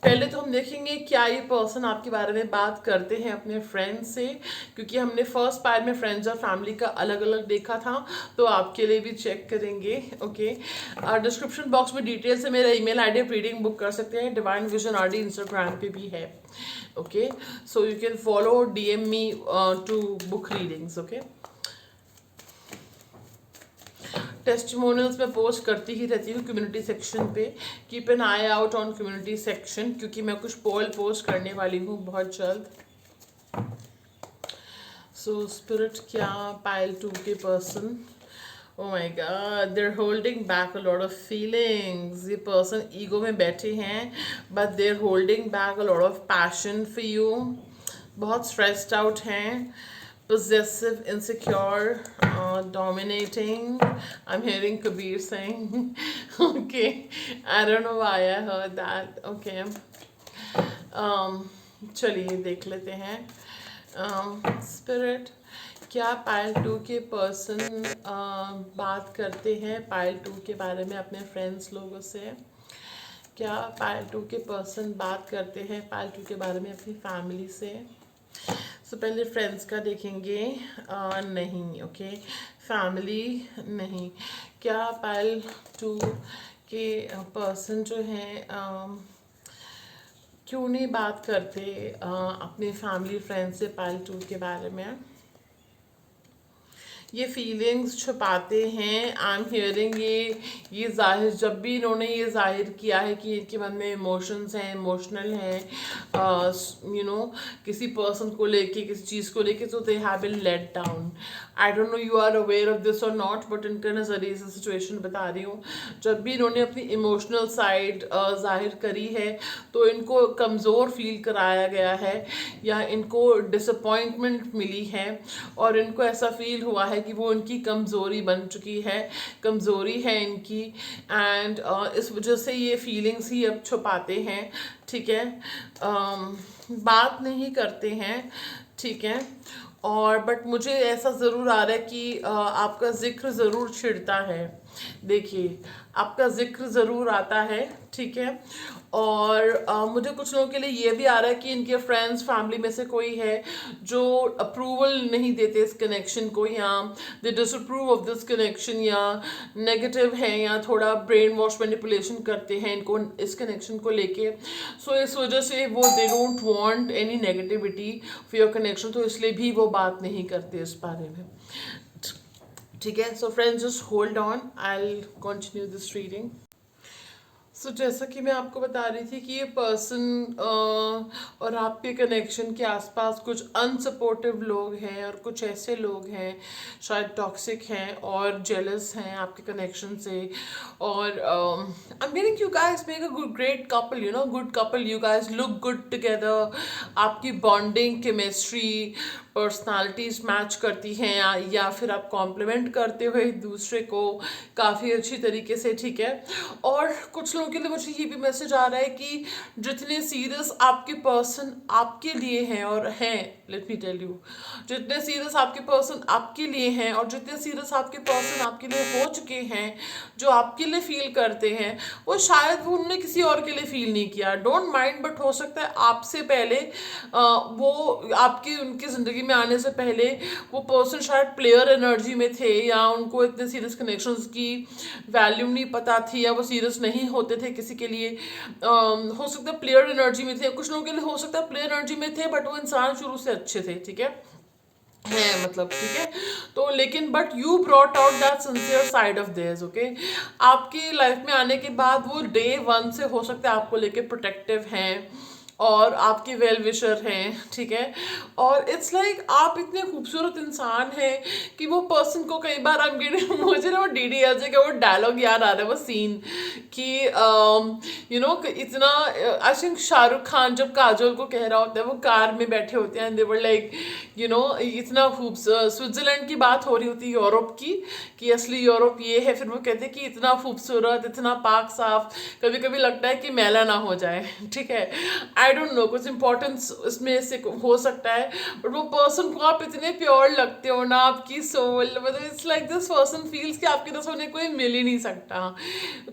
पहले तो हम देखेंगे क्या ये पर्सन आपके बारे में बात करते हैं अपने फ्रेंड्स से, क्योंकि हमने फर्स्ट पार्ट में फ्रेंड्स और फैमिली का अलग अलग देखा था, तो आपके लिए भी चेक करेंगे। ओके, डिस्क्रिप्शन बॉक्स में डिटेल से मेरा ईमेल आईडी रीडिंग बुक कर सकते हैं, डिवाइन विजन आरडी इंस्टाग्राम पे भी है। Okay, so you can follow DM me to book readings. Okay, testimonials में पोस्ट करती ही रहती हूँ कम्युनिटी सेक्शन पे, keep an eye out on community section, क्योंकि मैं कुछ पोल पोस्ट करने वाली हूँ बहुत जल्द। सो स्पिरिट, क्या पाइल 2 के person, oh my god, they're holding back a lot of feelings, ये पर्सन ईगो में बैठे हैं, but they're holding back a lot of passion for you, बहुत stressed out हैं, possessive, insecure, dominating. I'm hearing Kabir saying. Okay, I don't know why I heard that. Okay, चलिए देख लेते हैं। स्पिरिट, क्या पाइल 2 के पर्सन बात करते हैं पाइल 2 के बारे में अपने फ्रेंड्स लोगों से? क्या पाइल 2 के पर्सन बात करते हैं पाइल 2 के बारे में अपनी फैमिली से? सो पहले फ्रेंड्स का देखेंगे, नहीं। ओके, फैमिली नहीं। क्या पाइल 2 के पर्सन जो हैं क्यों नहीं बात करते अपने फैमिली फ्रेंड्स से पाइल 2 के बारे में? ये फीलिंग्स छुपाते हैं। आई एम हियरिंग ये जाहिर, जब भी इन्होंने ये जाहिर किया है कि इनके मन में इमोशंस हैं, इमोशनल हैं, किसी पर्सन को लेके, किसी चीज़ को लेके, तो they have been let down. I don't know you are aware of this और नॉट, बट इनके नज़रिए से सिचुएशन बता रही हूँ। जब भी इन्होंने अपनी इमोशनल साइड जाहिर करी है, तो इनको कमज़ोर फील कराया गया है या इनको डिसअपॉइंटमेंट मिली है, और इनको ऐसा फील हुआ है कि वो इनकी कमज़ोरी बन चुकी है, कमज़ोरी है इनकी, एंड इस वजह से ये फीलिंग्स ही अब छुपाते हैं। ठीक है, बात नहीं करते हैं। ठीक है, और बट मुझे ऐसा ज़रूर आ रहा है कि आपका जिक्र ज़रूर छिड़ता है। देखिए, आपका जिक्र ज़रूर आता है। ठीक है, और मुझे कुछ लोगों के लिए ये भी आ रहा है कि इनके फ्रेंड्स, फैमिली में से कोई है जो अप्रूवल नहीं देते इस कनेक्शन को, या दे डिसअप्रूव ऑफ दिस कनेक्शन, या नेगेटिव है, या थोड़ा ब्रेन वॉश मैनिपुलेशन करते हैं इनको इस कनेक्शन को लेके। सो इस वजह से वो they don't want any negativity for your connection, तो इसलिए भी वो बात नहीं करते इस बारे में। ठीक है, so friends, just hold on, I will continue this reading. तो जैसा कि मैं आपको बता रही थी कि ये पर्सन और आपके कनेक्शन के आसपास कुछ अनसपोर्टिव लोग हैं और कुछ ऐसे लोग हैं शायद टॉक्सिक हैं और जेलस हैं आपके कनेक्शन से। और आई am getting you guys make a good great couple, you know, good couple, you guys look good together. आपकी बॉन्डिंग, केमिस्ट्री, पर्सनालिटीज मैच करती हैं या फिर आप कॉम्प्लीमेंट करते हुए एक दूसरे को काफ़ी अच्छी तरीके से, ठीक है। और कुछ लोगों के लिए मुझे ये भी मैसेज आ रहा है कि जितने सीरियस आपके पर्सन आपके लिए हैं और हैं, लेट मी टेल यू, जितने सीरियस आपके पर्सन आपके लिए हैं और जितने सीरियस आपके पर्सन आपके लिए हो चुके हैं, जो आपके लिए फील करते हैं, वो शायद वो उन्होंने किसी और के लिए फील नहीं किया, डोंट माइंड, बट हो सकता है आपसे पहले वो आपकी उनकी ज़िंदगी में आने से पहले वो पर्सन शायद प्लेयर एनर्जी में थे या उनको इतने सीरियस कनेक्शंस की वैल्यू नहीं पता थी या वो सीरियस नहीं होते थे किसी के लिए। हो सकता है प्लेयर एनर्जी में थे, कुछ लोगों के लिए हो सकता है प्लेयर एनर्जी में थे बट वो इंसान शुरू से अच्छे थे, ठीक है मतलब, ठीक है। तो लेकिन but you brought out that sincere side of theirs, okay. आपकी लाइफ में आने के बाद वो डे वन से हो सकता है आपको लेके प्रोटेक्टिव हैं और आपके वेल विशर हैं, ठीक है। और इट्स लाइक आप इतने खूबसूरत इंसान हैं कि वो पर्सन को कई बार आप मुझे ना वो DDLJ का वो डायलॉग याद आ रहा है, वो सीन कि यू नो इतना, आई थिंक शाहरुख खान जब काजोल को कह रहा होता है, वो कार में बैठे होते हैं, दे वर लाइक यू नो इतना खूबसूरत, स्विट्जरलैंड की बात हो रही होती है यूरोप की, कि असली यूरोप ये है, फिर वो कहते हैं कि इतना खूबसूरत, इतना पाक साफ, कभी कभी लगता है कि मैला ना हो जाए, ठीक है। आई डोंट नो कुछ इंपॉर्टेंस इसमें से हो सकता है, बट वो पर्सन को आप इतने प्योर लगते हो ना, आपकी सोल, मतलब it's like this person feels कि आपके तरफ उन्हें कोई मिल ही नहीं सकता।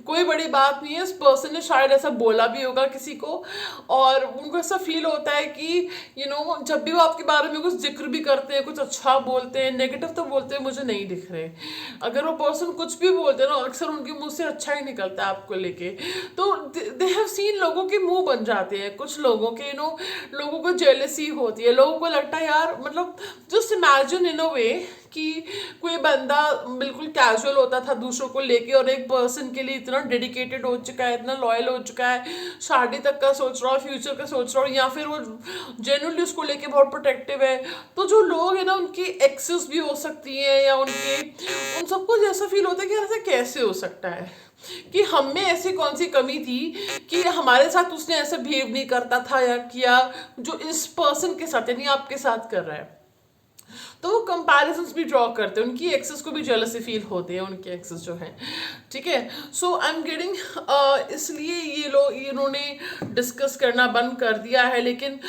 कोई बड़ी बात नहीं है, इस पर्सन ने शायद ऐसा बोला भी होगा किसी को और उनको ऐसा फील होता है कि यू नो जब भी वो आपके बारे में कुछ जिक्र भी करते हैं, कुछ अच्छा बोलते हैं, नेगेटिव तो बोलते हैं मुझे नहीं दिख रहे, अगर वो पर्सन कुछ भी बोलते हैं ना अक्सर उनके मुंह से अच्छा ही निकलता है आपको लेके। तो दे हैव सीन लोगों के मुंह बन जाते हैं, कुछ लोगों के यू नो, लोगों को जेलसी होती है, लोगों को लगता है यार, मतलब जस्ट इमेजिन इन अ वे कि कोई बंदा बिल्कुल कैजुअल होता था दूसरों को लेके और एक पर्सन के लिए इतना डेडिकेटेड हो चुका है, इतना लॉयल हो चुका है, शादी तक का सोच रहा हो, फ्यूचर का सोच रहा हो, या फिर वो जेन्युइनली उसको लेके बहुत प्रोटेक्टिव है। तो जो लोग हैं ना उनकी एक्सेस भी हो सकती हैं या उनके उन सबको जैसा फील होता है कि ऐसा कैसे हो सकता है कि हम में ऐसी कौन सी कमी थी कि हमारे साथ उसने ऐसे बिहेव नहीं करता था या किया जो इस पर्सन के साथ यानी आपके साथ कर रहा है। तो वो कंपैरिजंस भी ड्रॉ करते हैं, उनकी एक्सेस को भी जेलसी फील होती है, उनके एक्सेस जो हैं, ठीक है। सो आई एम गेटिंग, इसलिए ये लोग इन्होंने डिस्कस करना बंद कर दिया है, लेकिन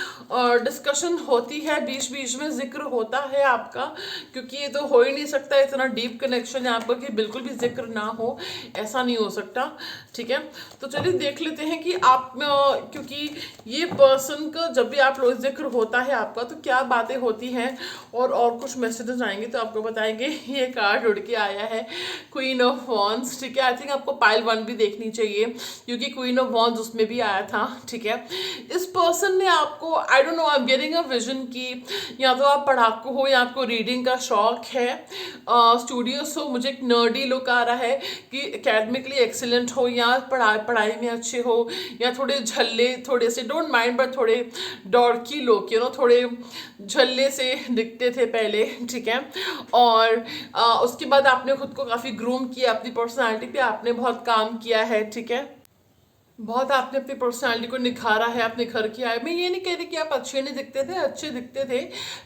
डिस्कशन होती है, बीच बीच में जिक्र होता है आपका, क्योंकि ये तो हो ही नहीं सकता इतना डीप कनेक्शन है आपका कि बिल्कुल भी जिक्र ना हो, ऐसा नहीं हो सकता, ठीक है। तो चलिए देख लेते हैं कि आप क्योंकि ये पर्सन का जब भी आप लोग जिक्र होता है आपका तो क्या बातें होती हैं और कुछ मैसेजेस आएंगे तो आपको बताएंगे। ये कार्ड उड़ के आया है क्वीन ऑफ वॉन्ड्स, ठीक है। आई थिंक आपको पाइल 1 भी देखनी चाहिए क्योंकि क्वीन ऑफ वॉन्ड्स उसमें भी आया था, ठीक है। इस पर्सन ने आपको, आई don't no, I am getting a vision की या तो आप पढ़ाकू हो या आपको रीडिंग का शौक है, स्टूडियोस हो, मुझे एक नर्डी लुक आ रहा है कि एकेडमिकली एक्सीलेंट हो या पढ़ाई में अच्छे हो या थोड़े झल्ले, थोड़े से डोंट माइंड बट थोड़े डॉर्की लोग, यू नो, थोड़े झल्ले से दिखते थे पहले, ठीक है। और उसके बाद आपने खुद को काफ़ी ग्रूम किया, अपनी पर्सनालिटी पे आपने बहुत काम किया है, ठीक है। बहुत आपने अपनी पर्सनालिटी को निखारा है, आपने घर किया है। मैं ये नहीं कह रही कि आप अच्छे नहीं दिखते थे, अच्छे दिखते थे,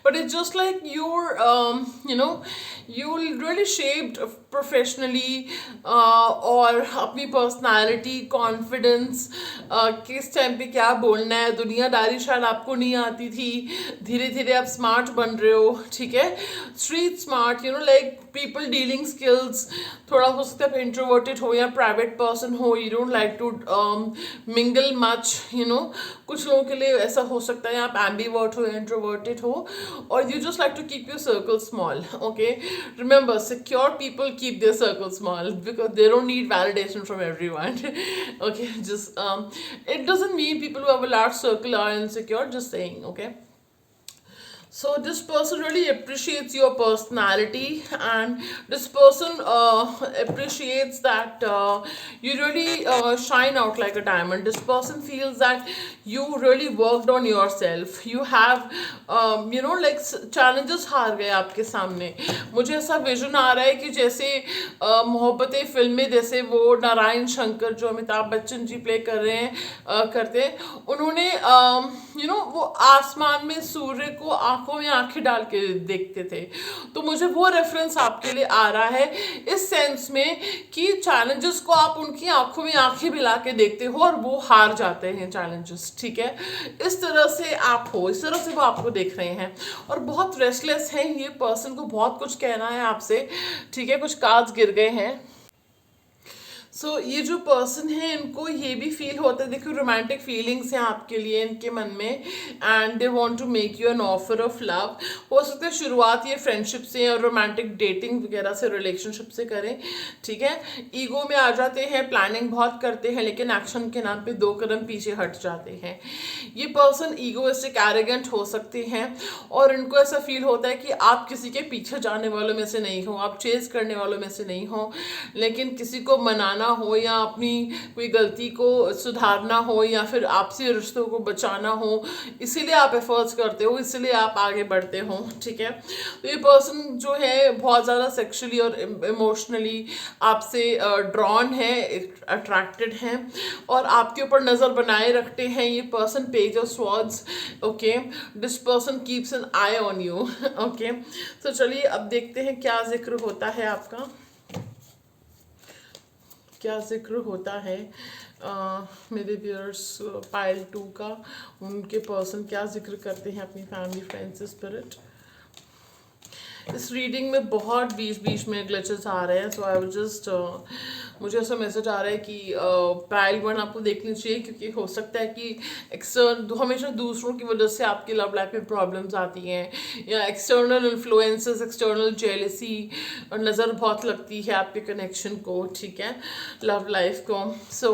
but it's just like your you know you really shaped professionally, और अपनी पर्सनालिटी, कॉन्फिडेंस, किस टाइम पे क्या बोलना है, दुनियादारी शायद आपको नहीं आती थी, धीरे धीरे आप स्मार्ट बन रहे हो, ठीक है। Street smart, you know, like people dealing skills, थोड़ा हो सकता है इंट्रोवर्टेड हो या प्राइवेट पर्सन हो, you don't like to mingle much, you know. कुछ लोगों के लिए ऐसा हो सकता है आप एम्बीवर्ट हो या इंट्रोवर्टेड हो, और you just like to keep your circle small, okay. Remember, secure people keep their circle small because they don't need validation from everyone. Okay, just it doesn't mean people who have a large circle are insecure, just saying, okay. So this person really appreciates your personality, and this person appreciates that you really shine out like a diamond. This person feels that you really worked on yourself. You have like challenges हार गए आपके सामने. मुझे ऐसा vision आ रहा है कि जैसे मोहब्बतें फिल्में, जैसे वो नारायण शंकर जो अमिताभ बच्चन जी प्ले कर रहे हैं करते हैं, उन्होंने वो आसमान में सूर्य को आंखों में आंखें डाल के देखते थे. तो मुझे वो रेफरेंस आपके लिए आ रहा है इस सेंस में कि चैलेंजेस को आप उनकी आंखों में आंखें मिला के देखते हो और वो हार जाते हैं चैलेंजेस. ठीक है, इस तरह से आप हो, इस तरह से वो आपको देख रहे हैं और बहुत रेस्टलेस हैं. ये पर्सन को बहुत कुछ कहना है आपसे. ठीक है, कुछ कार्ड्स गिर गए हैं. सो ये जो पर्सन है इनको ये भी फील होता है, देखो रोमांटिक फीलिंग्स हैं आपके लिए इनके मन में, and they want to make you an offer of love. हो सकता है शुरुआत ये फ्रेंडशिप से और रोमांटिक डेटिंग वगैरह से, रिलेशनशिप से करें. ठीक है, ईगो में आ जाते हैं, प्लानिंग बहुत करते हैं लेकिन एक्शन के नाम पे 2 कदम पीछे हट जाते हैं. ये पर्सन ईगोइस्टिक, एरोगेंट हो सकते हैं और इनको ऐसा फील होता है कि आप किसी के पीछे जाने वालों में से नहीं हो, आप चेज करने वालों में से नहीं हो, लेकिन किसी को मनाना हो या अपनी कोई गलती को सुधारना हो या फिर आपसी रिश्तों को बचाना हो, इसीलिए आप एफर्ट्स करते हो, इसीलिए आप आगे बढ़ते हो. ठीक है, तो ये पर्सन जो है बहुत ज़्यादा सेक्सुअली और इमोशनली आपसे ड्रॉन है, अट्रैक्टेड हैं और आपके ऊपर नज़र बनाए रखते हैं. ये person page of swords. Okay, this person keeps an eye on you. Okay, तो चलिए अब देखते हैं क्या जिक्र होता है आपका, क्या जिक्र होता है मेरे व्यूअर्स पाइल 2 का. उनके पर्सन क्या जिक्र करते हैं अपनी फैमिली, फ्रेंड्स, स्पिरिट. इस रीडिंग में बहुत बीच बीच में ग्लिचेस आ रहे हैं. सो आई विल जस्ट, मुझे ऐसा मैसेज आ रहा है कि पाइल 1 आपको देखनी चाहिए, क्योंकि हो सकता है कि हमेशा दूसरों की वजह से आपकी लव लाइफ में प्रॉब्लम्स आती हैं, या एक्सटर्नल इन्फ्लुएंसेस, एक्सटर्नल जेलसी और नज़र बहुत लगती है आपके कनेक्शन को. ठीक है, लव लाइफ को. सो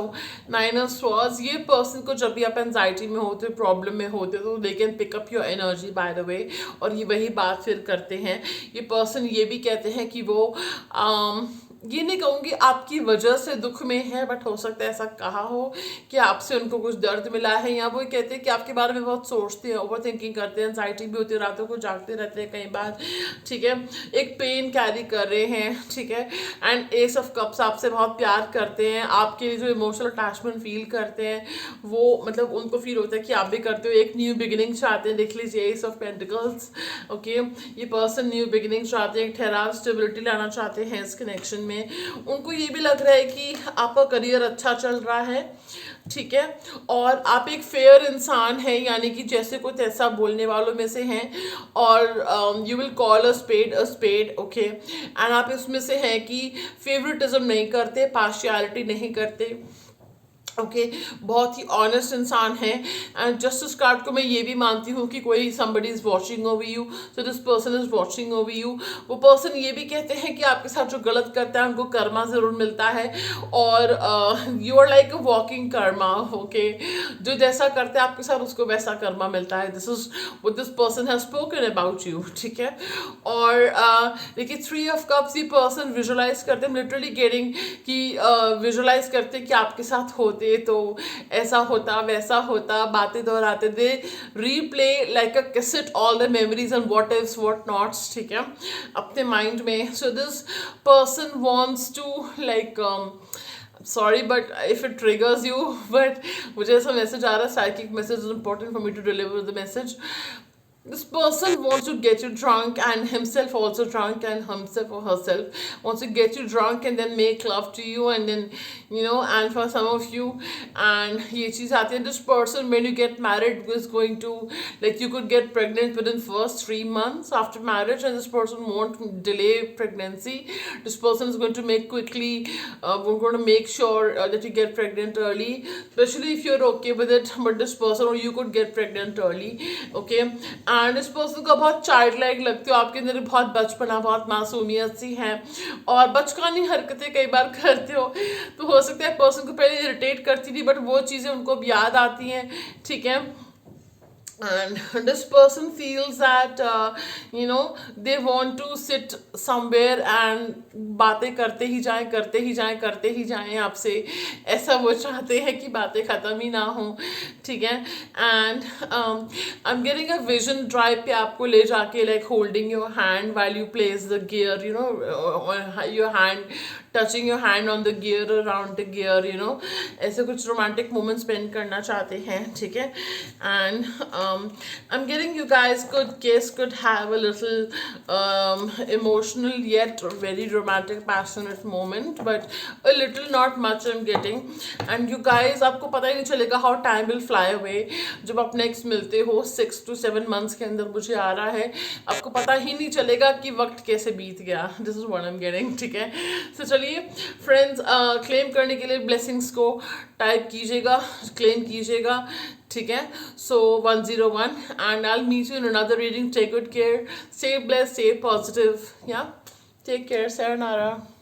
9 ऑफ स्वॉर्ड्स, ये पर्सन को जब भी आप एंजाइटी में होते, प्रॉब्लम में होते, तो they can pick up your energy by the way, और ये वही बात फिर करते हैं. ये पर्सन ये भी कहते हैं कि वो ये नहीं कहूँगी आपकी वजह से दुख में है, बट हो सकता है ऐसा कहा हो कि आपसे उनको कुछ दर्द मिला है, या वो कहते हैं कि आपके बारे में बहुत सोचते हैं, ओवर थिंकिंग करते हैं, एंजाइटी भी होती है, रातों को जागते रहते हैं कई बार. ठीक है, एक पेन कैरी कर रहे हैं. ठीक है, एंड एस ऑफ कप्स, आपसे बहुत प्यार करते हैं, आपके लिए जो इमोशनल अटैचमेंट फील करते हैं वो मतलब उनको फील होता है कि आप भी करते हो. एक न्यू बिगिनिंग चाहते हैं, देख लीजिए एस ऑफ पेंटिकल्स. ओके, ये पर्सन न्यू बिगिनिंग चाहते हैं, एक ठहराव, स्टेबिलिटी लाना चाहते हैं इस कनेक्शन में. उनको ये भी लग रहा है कि आपका करियर अच्छा चल रहा है. ठीक है, और आप एक फेयर इंसान हैं, यानी कि जैसे कोई ऐसा बोलने वालों में से हैं, और you will call a spade. Okay, and आप इसमें से हैं कि फेवरेटिज्म नहीं करते, पार्शियलिटी नहीं करते. ओके, बहुत ही ऑनेस्ट इंसान है. एंड जस्टिस कार्ड को मैं ये भी मानती हूँ कि कोई somebody is watching over you, so this person is watching over you. वो पर्सन ये भी कहते हैं कि आपके साथ जो गलत करता है उनको कर्मा ज़रूर मिलता है, और you are like a walking karma. Okay, जो जैसा करते हैं आपके साथ उसको वैसा कर्मा मिलता है. This is what this person has spoken about you. ठीक है, और देखिए 3 ऑफ कप्स, ये पर्सन विजुअलाइज करते हैं, लिटरली गेटिंग कि विजुअलाइज करते हैं कि आपके साथ होते तो ऐसा होता, वैसा होता, बातें दोहराते. They replay like a cassette all the memories and what ifs, what nots. ठीक है, अपने माइंड में. So this person wants to like, sorry but if it triggers you, but मुझे ऐसा मैसेज आ रहा है, psychic message is important for me to deliver the message. This person wants to get you drunk, and himself also drunk, and himself or herself wants to get you drunk and then make love to you, and then and for some of you, and ये चीज़ आती है. This person, when you get married, is going to, like, you could get pregnant within first 3 months after marriage, and this person won't delay pregnancy. This person is going to make quickly, we're going to make sure that you get pregnant early, especially if you're okay with it. But this person, or you could get pregnant early. Okay, and इस person को बहुत child like लगते हो, आपके अंदर बहुत बचपना, बहुत मासूमियत सी है, और बचकानी हरकतें कई बार करते हो. तो हो सकता है पर्सन को पहले इरिटेट करती थी, बट वो चीज़ें उनको अब याद आती हैं. ठीक है, and this person feels that they want to sit somewhere and बातें करते ही जाएं आपसे, ऐसा वो चाहते हैं कि बातें ख़त्म ही ना हो, ठीक है। And I am getting a vision drive पे आपको ले जाके, like holding your hand while you place the gear, your hand touching your hand on the gear, around the gear, ऐसे कुछ romantic moments spend करना चाहते हैं, ठीक है। And I'm getting you guys could have a little emotional yet very romantic passionate moment, but a little not much I'm getting. And you guys, आपको पता ही नहीं चलेगा how time will fly away जब आप next मिलते हो 6 to 7 months के अंदर, मुझे आ रहा है, आपको पता ही नहीं चलेगा कि वक्त कैसे बीत गया। This is what I am getting, ठीक है। तो चलिए फ्रेंड्स, क्लेम करने के लिए ब्लेसिंग्स को टाइप कीजिएगा, क्लेम कीजिएगा, ठीक है। So 101 and I will meet you in another reading. Take good care, stay blessed, stay positive, या टेक केयर, sayonara.